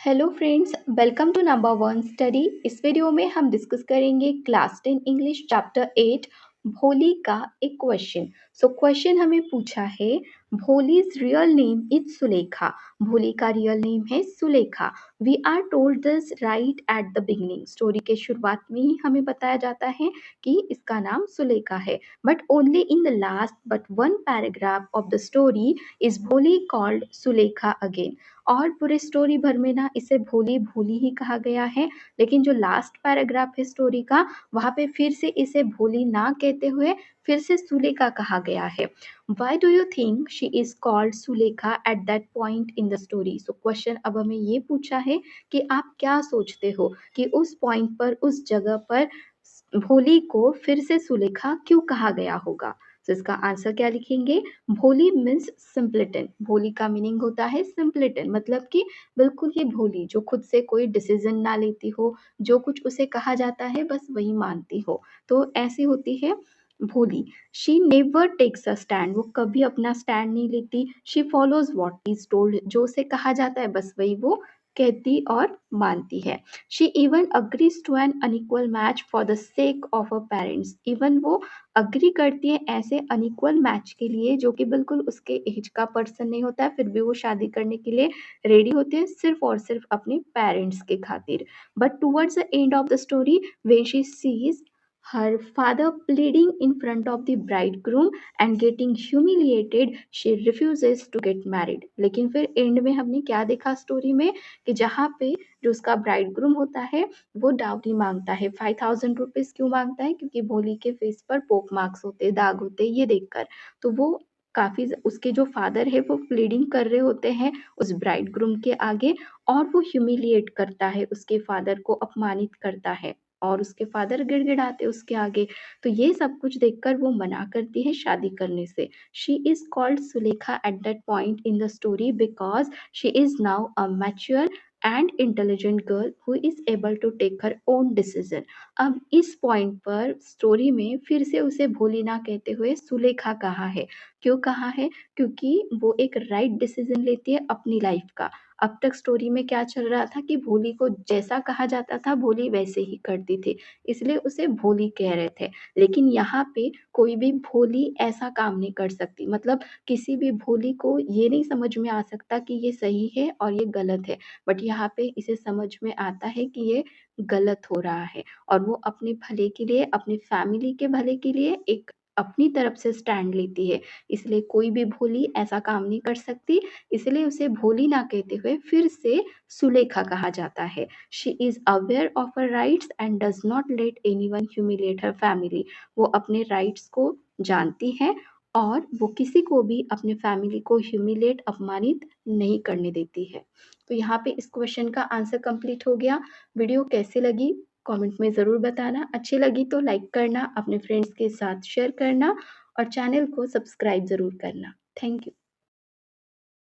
Hello friends, welcome to number one study. इस video में हम डिस्कस करेंगे क्लास 10 इंग्लिश चैप्टर 8 भोली का एक क्वेश्चन। सो क्वेश्चन हमें पूछा है, Bholi's real name is Sulekha. Bholi का रियल नेम है Sulekha. We are told this right at the beginning. Story के शुरुआत में ही हमें बताया जाता है कि इसका नाम सुलेखा है, but only in the last but one paragraph of the story is भोली कॉल्ड सुलेखा अगेन। और पूरे स्टोरी भर में ना इसे भोली भोली ही कहा गया है, लेकिन जो लास्ट पैराग्राफ है स्टोरी का, वहाँ पे फिर से इसे भोली ना कहते हुए फिर से सुलेखा कहा गया है। Why do you think she is called Sulekha at that point in the story? So question अब हमें ये पूछा है कि आप क्या सोचते हो कि उस पॉइंट पर, उस जगह पर भोली को फिर से सुलेखा क्यों कहा गया होगा? तो इसका आंसर क्या लिखेंगे? भोली मीन्स सिंपलिटन। भोली का मीनिंग होता है सिंपलिटन, मतलब कि बिल्कुल ही भोली, जो खुद से कोई डिसीजन ना लेती हो, जो कुछ उसे कहा जाता है बस वही मानती हो, तो ऐसी होती है Bholi. She never takes a stand, वो कभी अपना स्टैंड नहीं लेती। She follows what is told, जो उसे कहा जाता है बस वही वो कहती और मानती है। She even agrees to an unequal match for the sake of a parents. इवन वो अग्री करती है ऐसे अनइक्वल मैच के लिए, जो कि बिल्कुल उसके एज का पर्सन नहीं होता है, फिर भी वो शादी करने के लिए रेडी होते हैं सिर्फ और सिर्फ अपने पेरेंट्स के खातिर। But towards the end of the story, when she sees her father pleading in front of the bridegroom and getting humiliated, she refuses to get married. लेकिन फिर एंड में हमने क्या देखा स्टोरी में कि जहाँ पे जो उसका ब्राइडग्रूम होता है वो डाउरी मांगता है। 5,000 रुपीज क्यों मांगता है? क्योंकि भोली के फेस पर पोक मार्क्स होते, दाग होते, ये देखकर तो वो काफी, उसके जो फादर है वो प्लीडिंग कर रहे होते हैं उस ब्राइडग्रूम के आगे, और वो ह्यूमिलिएट करता है, उसके फादर को अपमानित करता है और उसके फादर गिड़गिड़ाते उसके आगे। तो ये सब कुछ देखकर वो मना करती है शादी करने से। She is called Sulekha at that point in the story because she is now a mature and intelligent girl who is able to take her own decision. अब इस पॉइंट पर स्टोरी में फिर से उसे भोली ना कहते हुए सुलेखा कहा है। क्यों कहा है? क्योंकि वो एक राइट डिसीजन लेती है अपनी लाइफ का। अब तक स्टोरी में क्या चल रहा था कि भोली को जैसा कहा जाता था भोली वैसे ही करती थी, इसलिए उसे भोली कह रहे थे। लेकिन यहाँ पे कोई भी भोली ऐसा काम नहीं कर सकती, मतलब किसी भी भोली को ये नहीं समझ में आ सकता कि ये सही है और ये गलत है, बट यहाँ पे इसे समझ में आता है कि ये गलत हो रहा है, और वो अपने भले के लिए, अपनी फैमिली के भले के लिए एक अपनी तरफ से स्टैंड लेती है। इसलिए कोई भी भोली ऐसा काम नहीं कर सकती, इसलिए उसे भोली ना कहते हुए फिर से सुलेखा कहा जाता है। She is aware of her rights and does not let anyone humiliate her family. वो अपने राइट्स को जानती है और वो किसी को भी अपने फैमिली को ह्यूमिलेट, अपमानित नहीं करने देती है। तो यहाँ पे इस क्वेश्चन का आंसर कंप्लीट हो गया। वीडियो कैसी लगी कमेंट में ज़रूर बताना। अच्छी लगी तो लाइक करना, अपने फ्रेंड्स के साथ शेयर करना और चैनल को सब्सक्राइब ज़रूर करना। Thank you.